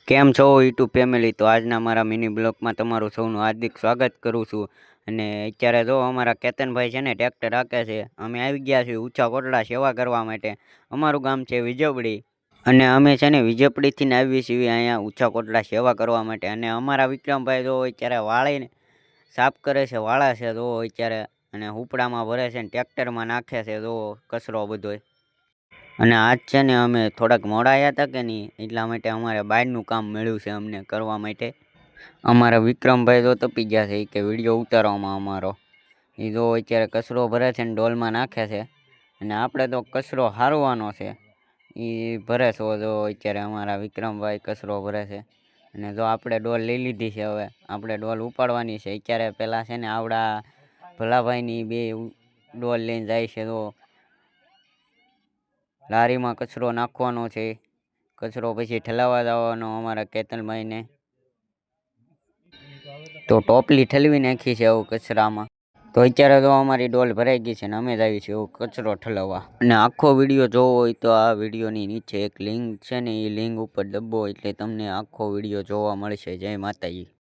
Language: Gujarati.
કેમ છો યુટ્યુબ ફેમિલી? તો આજના મારા મિની બ્લોગમાં તમારું સૌનું હાર્દિક સ્વાગત કરું છું. અને અત્યારે જો અમારા કેતનભાઈ છે ને ટ્રેક્ટર હાંકે છે. અમે આવી ગયા છીએ ઊંચા કોટડા સેવા કરવા માટે. અમારું ગામ છે વિજવડી અને અમે છે ને વિજયપડીથી ને આવીએ છીએ અહીંયા ઊંચા કોટડા સેવા કરવા માટે. અને અમારા વિક્રમભાઈ જો અત્યારે વાળીને સાફ કરે છે, વાળા છે જો અત્યારે, અને હુપડામાં ભરે છે ને ટ્રેક્ટરમાં નાખે છે જો કચરો બધોય. અને આજ છે ને અમે થોડાક મોડા આવ્યા હતા કે નહીં, એટલા માટે અમારે બહારનું કામ મળ્યું છે અમને કરવા માટે. અમારા વિક્રમભાઈ તો તપી ગયા છે કે વિડીયો ઉતારવામાં અમારો. એ જો અત્યારે કચરો ભરે છે ને ડોલમાં નાખે છે. અને આપણે તો કચરો હારવાનો છે, એ ભરે છે જો અત્યારે અમારા વિક્રમભાઈ કચરો ભરે છે. અને જો આપણે ડોલ લઈ લીધી છે, હવે આપણે ડોલ ઉપાડવાની છે. અત્યારે પહેલાં છે ને આવડા ભલાભાઈની બે ડોલ લઈને જાય છે. તો લારીમાં કચરો નાખવાનો છે, કચરો પછી ઠલાવવા જવાનો અમારા કેતનભાઈને. તો ટોપલી ઠલવી નાખી છે એવું કચરામાં. તો અત્યારે તો અમારી ડોલ ભરાઈ ગઈ છે ને અમે જ આવી છીએ એવું કચરો ઠલવવા. અને આખો વિડીયો જોવો હોય તો આ વિડીયોની નીચે એક લિંક છે ને, એ લિંક ઉપર દબો એટલે તમને આખો વિડીયો જોવા મળશે. જય માતાજી.